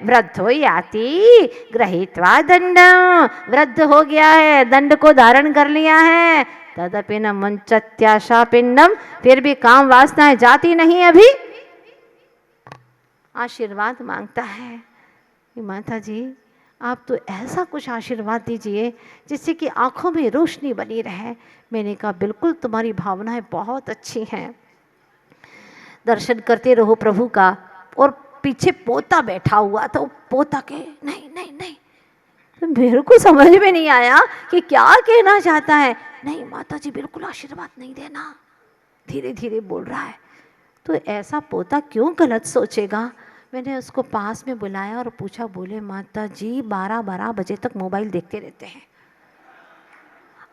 वृद्धो याति गृहीत्वा दंड, वृद्ध हो गया है, दंड को धारण कर लिया है। तदपि न मुंचत्याशा पिंडम, फिर भी काम वासनाएं जाती नहीं, अभी आशीर्वाद मांगता है कि माता जी आप तो ऐसा कुछ आशीर्वाद दीजिए जिससे कि आंखों में रोशनी बनी रहे। मैंने कहा बिल्कुल, तुम्हारी भावनाएं बहुत अच्छी हैं, दर्शन करते रहो प्रभु का। और पीछे पोता बैठा हुआ था, पोता के नहीं नहीं नहीं, तो मेरे को समझ में नहीं आया कि क्या कहना चाहता है। नहीं माता जी बिल्कुल आशीर्वाद नहीं देना, धीरे धीरे बोल रहा है। तो ऐसा पोता क्यों गलत सोचेगा। मैंने उसको पास में बुलाया और पूछा, बोले माता जी 12-12 बजे तक मोबाइल देखते रहते हैं,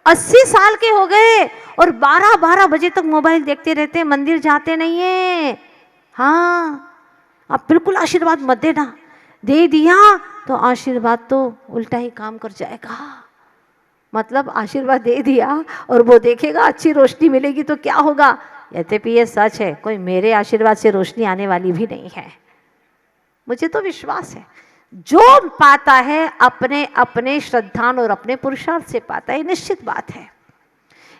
80 साल के हो गए और 12-12 बजे तक मोबाइल देखते रहते हैं, मंदिर जाते नहीं है। हाँ आप बिल्कुल आशीर्वाद मत देना, दे दिया तो आशीर्वाद तो उल्टा ही काम कर जाएगा। मतलब आशीर्वाद दे दिया और वो देखेगा अच्छी रोशनी मिलेगी तो क्या होगा। यद्यपि ये सच है, कोई मेरे आशीर्वाद से रोशनी आने वाली भी नहीं है, मुझे तो विश्वास है। जो पाता है अपने अपने श्रद्धान और अपने पुरुषार्थ से पाता है, निश्चित बात है।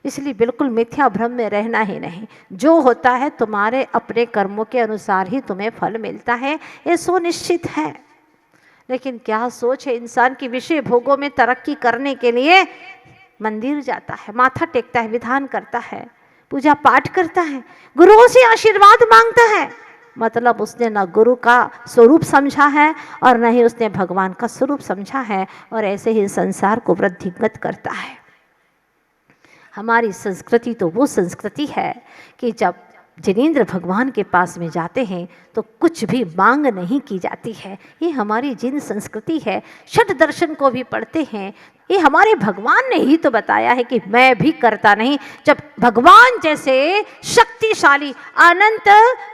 इसलिए बिल्कुल मिथ्या भ्रम में रहना ही नहीं। जो होता है तुम्हारे अपने कर्मों के अनुसार ही तुम्हें फल मिलता है, ये सुनिश्चित है। लेकिन क्या सोच है इंसान की, विषय भोगों में तरक्की करने के लिए मंदिर जाता है, माथा टेकता है, विधान करता है, पूजा पाठ करता है, गुरुओं से आशीर्वाद मांगता है। मतलब उसने न गुरु का स्वरूप समझा है और न ही उसने भगवान का स्वरूप समझा है, और ऐसे ही संसार को वृद्धिगत करता है। हमारी संस्कृति तो वो संस्कृति है कि जब जिनेंद्र भगवान के पास में जाते हैं तो कुछ भी मांग नहीं की जाती है। ये हमारी जिन संस्कृति है। षट दर्शन को भी पढ़ते हैं, ये हमारे भगवान ने ही तो बताया है कि मैं भी करता नहीं। जब भगवान जैसे शक्तिशाली अनंत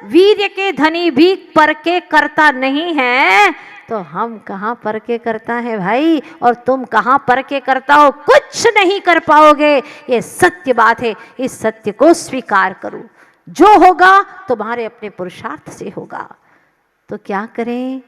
वीर्य के धनी भी पर के करता नहीं है, तो हम कहाँ पर के करता है भाई, और तुम कहाँ पर के करता हो, कुछ नहीं कर पाओगे। ये सत्य बात है, इस सत्य को स्वीकार करो। जो होगा तुम्हारे अपने पुरुषार्थ से होगा। तो क्या करें,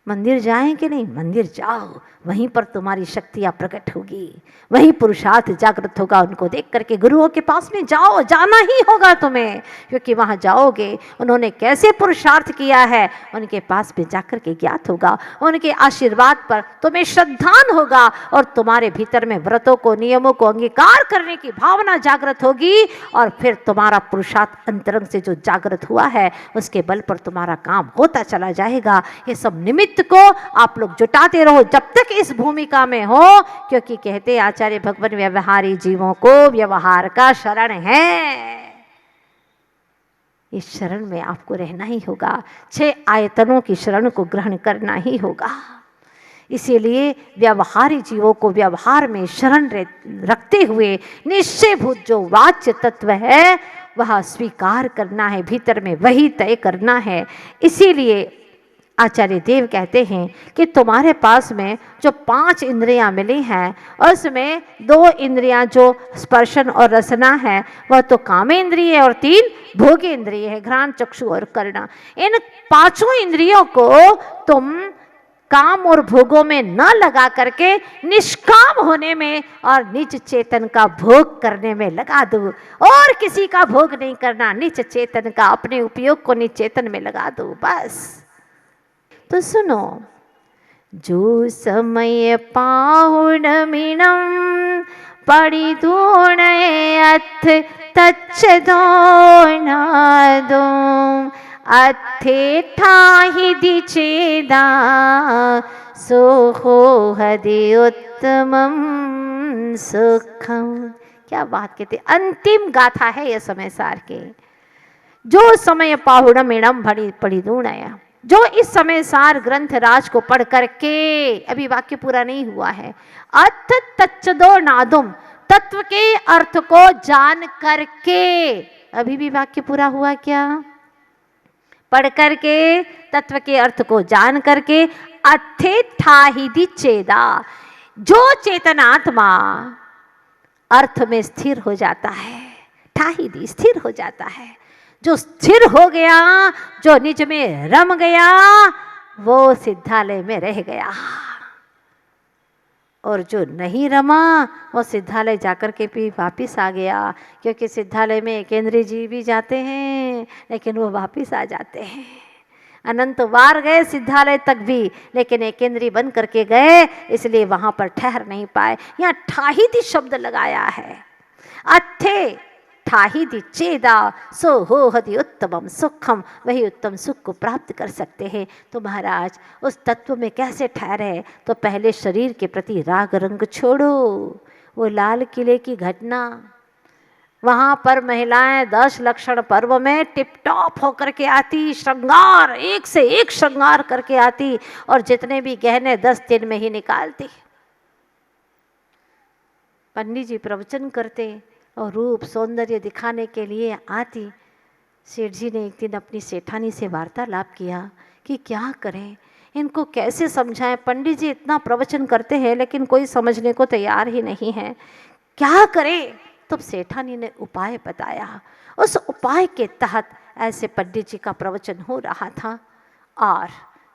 मंदिर जाएं कि नहीं? मंदिर जाओ, वहीं पर तुम्हारी शक्तियाँ प्रकट होगी, वहीं पुरुषार्थ जागृत होगा। उनको देख करके गुरुओं के पास में जाओ, जाना ही होगा तुम्हें, क्योंकि वहाँ जाओगे उन्होंने कैसे पुरुषार्थ किया है उनके पास में जाकर के ज्ञात होगा। उनके आशीर्वाद पर तुम्हें श्रद्धान होगा और तुम्हारे भीतर में व्रतों को, नियमों को अंगीकार करने की भावना जागृत होगी, और फिर तुम्हारा पुरुषार्थ अंतरंग से जो जागृत हुआ है उसके बल पर तुम्हारा काम होता चला जाएगा। ये सब निमित्त को आप लोग जुटाते रहो जब तक इस भूमिका में हो, क्योंकि कहते आचार्य भगवान व्यवहारी जीवों को व्यवहार का शरण है। इस शरण में आपको रहना ही होगा, 6 आयतनों की शरण को ग्रहण करना ही होगा। इसीलिए व्यवहारी जीवों को व्यवहार में शरण रखते हुए निश्चयभूत जो वाच्य तत्व है वह स्वीकार करना है, भीतर में वही तय करना है। इसीलिए आचार्य देव कहते हैं कि तुम्हारे पास में जो 5 इंद्रियां मिली हैं उसमें 2 इंद्रियां जो स्पर्शन और रसना है वह तो कामेंद्रिय है, और 3 भोगेंद्रिय है, घ्राण, चक्षु और कर्ण। इन 5 इंद्रियों को तुम काम और भोगों में न लगा करके निष्काम होने में और निज चेतन का भोग करने में लगा दो। और किसी का भोग नहीं करना, निज चेतन का, अपने उपयोग को निज चेतन में लगा दो बस। तो सुनो, जो समय पाहुणमिणं पडिधूण अथ तच्छ दोनादो अथे ठाहि दिचेदा सोहो हदि उत्तमं सुखम। क्या बात कहते, अंतिम गाथा है यह समय सार के। जो समय पाहुणमिणं पडिधूण, जो इस समय सार ग्रंथ राज को पढ़ करके, अभी वाक्य पूरा नहीं हुआ है, अथ तच्चदो नादुम, तत्व के अर्थ को जान करके, अभी भी वाक्य पूरा हुआ क्या? पढ़ करके, तत्व के अर्थ को जान करके, अथे ठाहिदि चेदा, जो चेतनात्मा अर्थ में स्थिर हो जाता है, ठाहिदि स्थिर हो जाता है, जो स्थिर हो गया, जो निज में रम गया, वो सिद्धालय में रह गया, और जो नहीं रमा वो सिद्धालय जाकर के भी वापिस आ गया, क्योंकि सिद्धालय में एकेंद्री जी भी जाते हैं लेकिन वो वापिस आ जाते हैं। अनंत बार गए सिद्धालय तक भी, लेकिन एकेंद्री बन करके गए, इसलिए वहां पर ठहर नहीं पाए। यहाँ ठाहिदी शब्द लगाया है, अथे ठाहिदी चेदा सो हो हदि उत्तमम सुखम, वही उत्तम सुख को प्राप्त कर सकते हैं। तो महाराज उस तत्व में कैसे ठहरे, तो पहले शरीर के प्रति राग रंग छोड़ो। वो लाल किले की घटना, वहाँ पर महिलाएं 10 लक्षण पर्व में टिप टॉप होकर के आती, श्रृंगार एक से एक श्रृंगार करके आती, और जितने भी गहने 10 दिन में ही निकालती। पंडित जी प्रवचन करते और रूप सौंदर्य दिखाने के लिए आती। सेठ जी ने एक दिन अपनी सेठानी से वार्तालाप किया कि क्या करें, इनको कैसे समझाएं। पंडित जी इतना प्रवचन करते हैं लेकिन कोई समझने को तैयार ही नहीं है, क्या करें। तब सेठानी ने उपाय बताया। उस उपाय के तहत ऐसे पंडित जी का प्रवचन हो रहा था और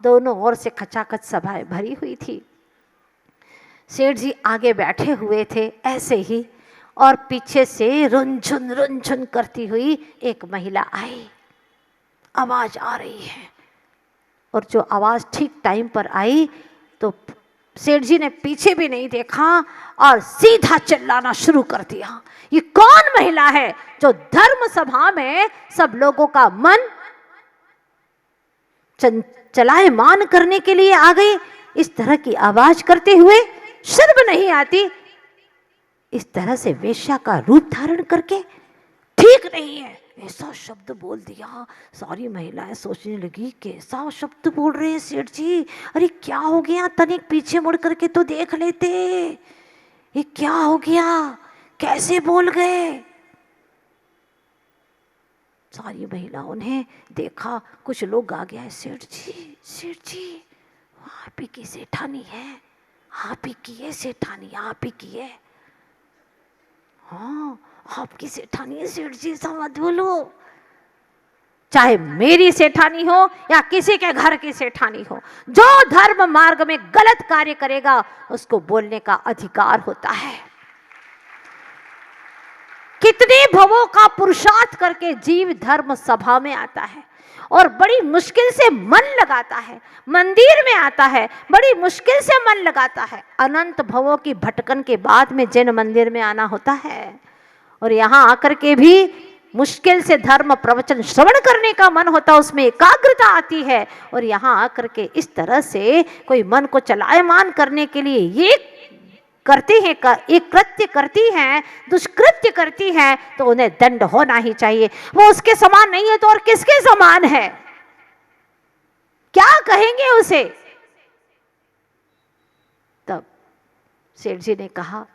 दोनों ओर से खचाखच सभाएं भरी हुई थी। सेठ जी आगे बैठे हुए थे ऐसे ही, और पीछे से रुनझुन करती हुई एक महिला आई। आवाज आ रही है, और जो आवाज ठीक टाइम पर आई तो सेठ जी ने पीछे भी नहीं देखा और सीधा चिल्लाना शुरू कर दिया, ये कौन महिला है जो धर्म सभा में सब लोगों का मन चलायमान करने के लिए आ गई। इस तरह की आवाज करते हुए शर्म नहीं आती? इस तरह से वेश्या का रूप धारण करके ठीक नहीं है। ऐसा शब्द बोल दिया। सारी महिलाएं सोचने लगी कैसा शब्द बोल रहे हैं सेठ जी, अरे क्या हो गया, तनिक पीछे मुड़ करके तो देख लेते, ये क्या हो गया, कैसे बोल गए। सारी महिलाओं ने देखा, कुछ लोग आ गया, सेठ जी आप ही की सेठानी है, आप ही की है सेठानी, आप ही की है। हाँ आपकी सेठानी है सेठ जी, ऐसा मत बोलो, चाहे मेरी सेठानी हो या किसी के घर की सेठानी हो, जो धर्म मार्ग में गलत कार्य करेगा उसको बोलने का अधिकार होता है। कितने भवों का पुरुषार्थ करके जीव धर्म सभा में आता है और बड़ी मुश्किल से मन लगाता है, मंदिर में आता है, बड़ी मुश्किल से मन लगाता है। अनंत भवों की भटकन के बाद में जिन मंदिर में आना होता है, और यहाँ आकर के भी मुश्किल से धर्म प्रवचन श्रवण करने का मन होता है, उसमें एकाग्रता आती है। और यहाँ आकर के इस तरह से कोई मन को चलायमान करने के लिए ये करते हैं, एक कृत्य करती हैं, दुष्कृत्य करती हैं, तो उन्हें दंड होना ही चाहिए। वो उसके समान नहीं है तो और किसके समान है, क्या कहेंगे उसे। तब सेठ जी ने कहा,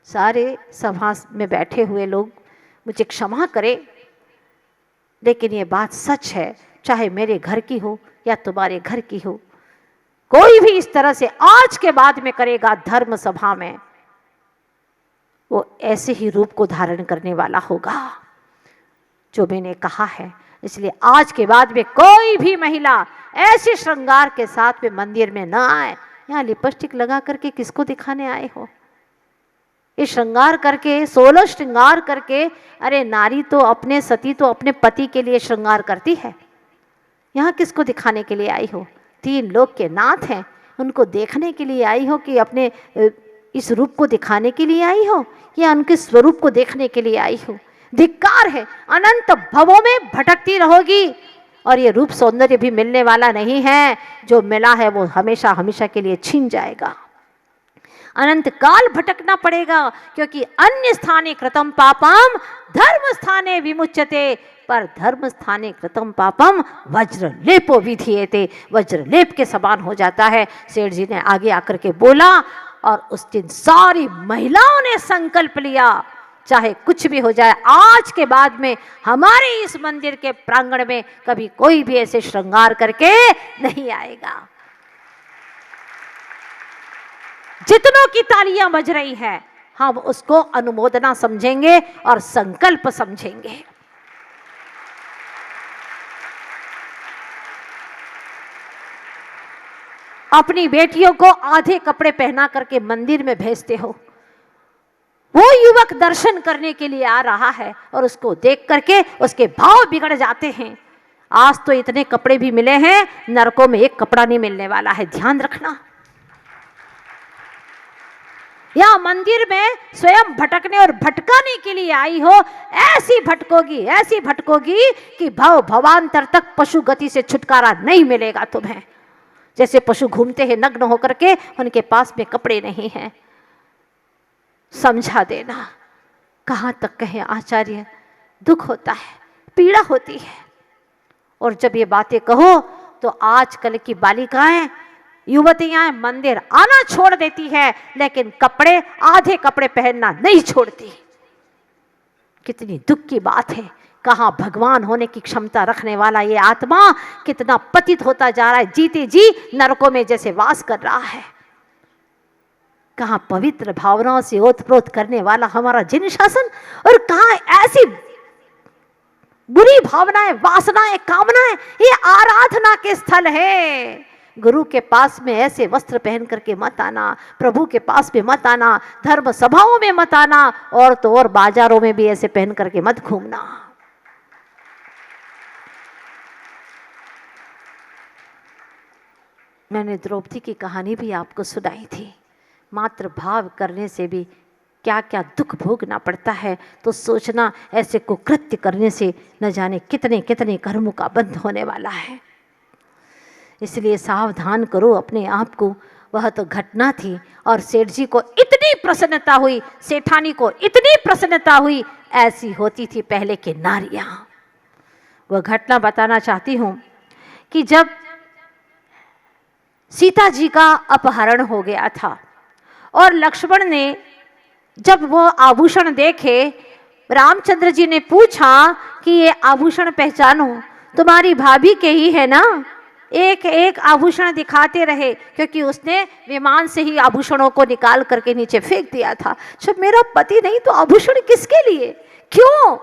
सारे सभा में बैठे हुए लोग मुझे क्षमा करें, लेकिन ये बात सच है, चाहे मेरे घर की हो या तुम्हारे घर की हो, कोई भी इस तरह से आज के बाद में करेगा धर्म सभा में, वो ऐसे ही रूप को धारण करने वाला होगा जो मैंने कहा है। इसलिए आज के बाद में कोई भी महिला ऐसे श्रृंगार के साथ में मंदिर में न आए। यहाँ लिपस्टिक लगा करके किसको दिखाने आए हो, ये श्रृंगार करके, 16 श्रृंगार करके, अरे नारी तो अपने सती तो अपने पति के लिए श्रृंगार करती है, यहाँ किसको दिखाने के लिए आई हो। 3 लोग के नाथ हैं, उनको देखने के लिए आई हो कि अपने इस रूप को दिखाने के लिए आई हो या उनके स्वरूप को देखने के लिए आई हो। धिक्कार है, अनंत भवों में भटकती रहोगी और ये रूप सौंदर्य भी मिलने वाला नहीं है, जो मिला है वो हमेशा हमेशा के लिए छीन जाएगा। अनंत काल भटकना पड़ेगा, क्योंकि अन्य स्थाने कृतम पापम धर्म स्थाने विमुच्यते, पर धर्म स्थाने कृतम पापम वज्र लेपो विधीयते, वज्र लेप के समान हो जाता है। सेठ जी ने आगे आकर के बोला, और उस दिन सारी महिलाओं ने संकल्प लिया, चाहे कुछ भी हो जाए, आज के बाद में हमारे इस मंदिर के प्रांगण में कभी कोई भी ऐसे श्रृंगार करके नहीं आएगा। जितनों की तालियां बज रही है, हम उसको अनुमोदना समझेंगे और संकल्प समझेंगे। अपनी बेटियों को आधे कपड़े पहना करके मंदिर में भेजते हो। वो युवक दर्शन करने के लिए आ रहा है और उसको देख करके उसके भाव बिगड़ जाते हैं। आज तो इतने कपड़े भी मिले हैं, नरकों में एक कपड़ा नहीं मिलने वाला है, ध्यान रखना। या मंदिर में स्वयं भटकने और भटकाने के लिए आई हो, ऐसी भटकोगी कि भव भवांतर तक पशु गति से छुटकारा नहीं मिलेगा तुम्हें। जैसे पशु घूमते हैं नग्न होकर के, उनके पास में कपड़े नहीं हैं। समझा देना। कहाँ तक कहे आचार्य, दुख होता है, पीड़ा होती है। और जब ये बातें कहो तो आजकल की बालिकाएं, युवतियां मंदिर आना छोड़ देती है, लेकिन कपड़े, आधे कपड़े पहनना नहीं छोड़ती। कितनी दुख की बात है। कहाँ भगवान होने की क्षमता रखने वाला ये आत्मा कितना पतित होता जा रहा है, जीते जी नरकों में जैसे वास कर रहा है। कहाँ पवित्र भावनाओं से ओतप्रोत करने वाला हमारा जिन शासन, और कहाँ ऐसी बुरी भावनाएं, वासनाएं, कामनाएं, ये आराधना के स्थल है। गुरु के पास में ऐसे वस्त्र पहन करके मत आना, प्रभु के पास में मत आना, धर्म सभाओं में मत आना, और तो और बाजारों में भी ऐसे पहन करके मत घूमना। मैंने द्रौपदी की कहानी भी आपको सुनाई थी। मात्र भाव करने से भी क्या क्या दुख भोगना पड़ता है, तो सोचना ऐसे कुकृत्य करने से न जाने कितने कितने कर्मों का बंध होने वाला है। इसलिए सावधान करो अपने आप को। वह तो घटना थी, और सेठ जी को इतनी प्रसन्नता हुई, सेठानी को इतनी प्रसन्नता हुई, ऐसी होती थी पहले की नारियां। वह घटना बताना चाहती हूँ कि जब सीता जी का अपहरण हो गया था और लक्ष्मण ने जब वो आभूषण देखे, रामचंद्र जी ने पूछा कि ये आभूषण पहचानो, तुम्हारी भाभी के ही है ना? एक एक आभूषण दिखाते रहे, क्योंकि उसने विमान से ही आभूषणों को निकाल करके नीचे फेंक दिया था। जब मेरा पति नहीं तो आभूषण किसके लिए, क्यों?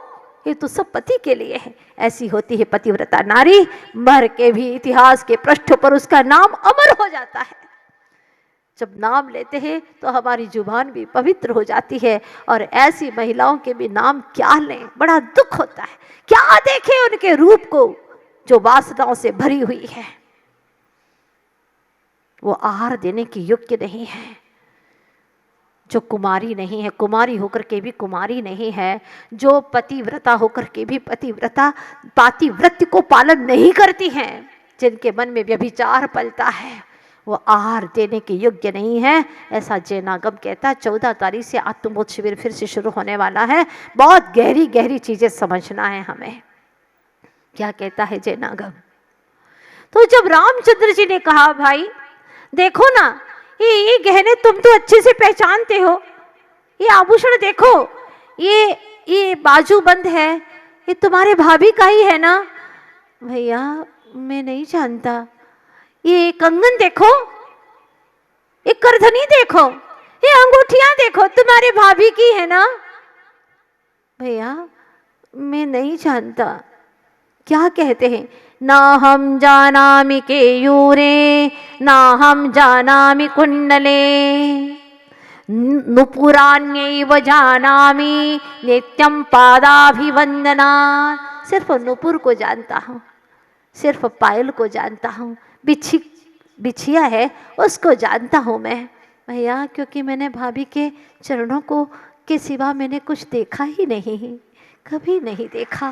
ये तो सब पति के लिए है। ऐसी होती है पतिव्रता नारी, मर के भी इतिहास के पृष्ठ पर उसका नाम अमर हो जाता है। जब नाम लेते हैं तो हमारी जुबान भी पवित्र हो जाती है, और ऐसी महिलाओं के भी नाम क्या लें, बड़ा दुख होता है। क्या देखें उनके रूप को जो वासनाओं से भरी हुई है, वो आहार देने की योग्य नहीं है। जो कुमारी नहीं है, कुमारी होकर के भी कुमारी नहीं है, जो पतिव्रता होकर के भी पातिव्रत्य को पालन नहीं करती हैं, जिनके मन में व्यभिचार पलता है, वो आहार देने के योग्य नहीं है, ऐसा जैनागम कहता है। 14 तारीख से आत्मबोध शिविर फिर से शुरू होने वाला है। बहुत गहरी गहरी चीजें समझना है हमें। क्या कहता है जैनागम? तो जब रामचंद्र जी ने कहा, भाई देखो ना, ये गहने तुम तो अच्छे से पहचानते हो, ये आभूषण देखो, ये बाजूबंद है, ये तुम्हारे भाभी का ही है ना? भैया मैं नहीं जानता। ये कंगन देखो, ये करधनी देखो, ये अंगूठियां देखो, तुम्हारे भाभी की है ना? भैया मैं नहीं जानता। क्या कहते हैं? ना हम जानामि केयूरे, ना हम जानामि कुंडले, नुपुरान्यैव जानामि नित्यं पादाभिवंदना। सिर्फ नुपुर को जानता हूँ, सिर्फ पायल को जानता हूँ, बिछिया है उसको जानता हूँ मैं भैया, क्योंकि मैंने भाभी के चरणों को के सिवा मैंने कुछ देखा ही नहीं, कभी नहीं देखा।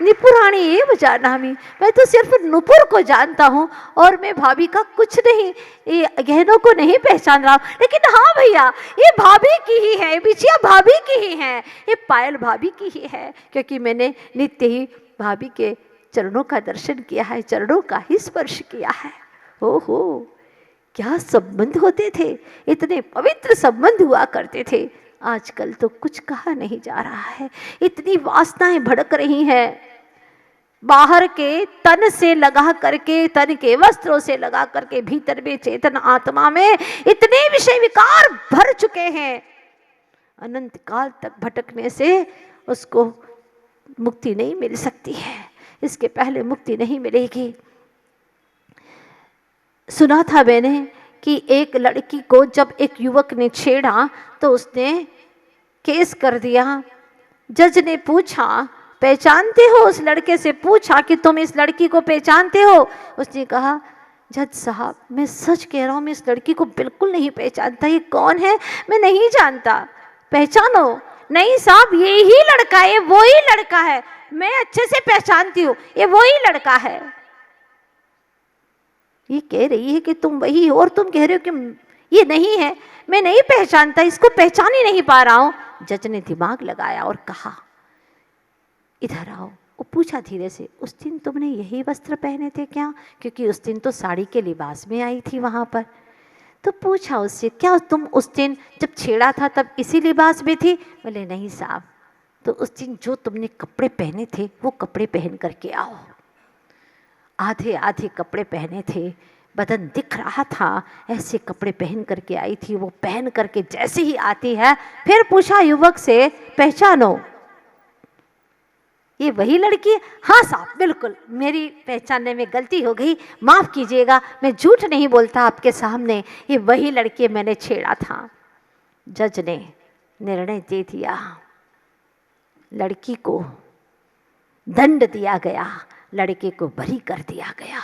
निपुराणी एव जानामि, मैं तो सिर्फ नुपुर को जानता हूँ, और मैं भाभी का कुछ नहीं, ये गहनों को नहीं पहचान रहा हूँ। लेकिन हाँ भैया, ये भाभी की ही है, बिछिया भाभी की ही है, ये पायल भाभी की ही है, क्योंकि मैंने नित्य ही भाभी के चरणों का दर्शन किया है, चरणों का ही स्पर्श किया है। ओहो, क्या संबंध होते थे, इतने पवित्र संबंध हुआ करते थे। आजकल तो कुछ कहा नहीं जा रहा है, इतनी वासनाएं भड़क रही हैं। बाहर के तन से लगा करके, तन के वस्त्रों से लगा करके भीतर में चेतन आत्मा में इतने विषय विकार भर चुके हैं, अनंत काल तक भटकने से उसको मुक्ति नहीं मिल सकती है। इसके पहले मुक्ति नहीं मिलेगी। सुना था मैंने कि एक लड़की को जब एक युवक ने छेड़ा तो उसने केस कर दिया। जज ने पूछा, पहचानते हो? उस लड़के से पूछा कि तुम इस लड़की को पहचानते हो? उसने कहा, जज साहब मैं सच कह रहा हूँ, मैं इस लड़की को बिल्कुल नहीं पहचानता। ये कौन है? मैं नहीं जानता। पहचानो? नहीं साहब, ये ही लड़का है, वो ही लड़का है, मैं अच्छे से पहचानती हूँ, ये वो ही लड़का है। ये कह रही है कि तुम वही हो और तुम कह रहे हो कि ये नहीं है। मैं नहीं पहचानता, इसको पहचान ही नहीं पा रहा हूँ। जज ने दिमाग लगाया और कहा, इधर आओ। वो पूछा धीरे से, उस दिन तुमने यही वस्त्र पहने थे क्या? क्योंकि उस दिन तो साड़ी के लिबास में आई थी वहाँ पर। तो पूछा उससे, क्या तुम उस दिन जब छेड़ा था तब इसी लिबास में थी? बोले नहीं साहब। तो उस दिन जो तुमने कपड़े पहने थे वो कपड़े पहन करके आओ। आधे आधे कपड़े पहने थे, बदन दिख रहा था, ऐसे कपड़े पहन करके आई थी। वो पहन करके जैसे ही आती है, फिर पूछा युवक से, पहचानो ये वही लड़की है? हाँ साहब बिल्कुल, मेरी पहचानने में गलती हो गई, माफ़ कीजिएगा, मैं झूठ नहीं बोलता आपके सामने, ये वही लड़की मैंने छेड़ा था। जज ने निर्णय दे दिया, लड़की को दंड दिया गया, लड़के को बरी कर दिया गया।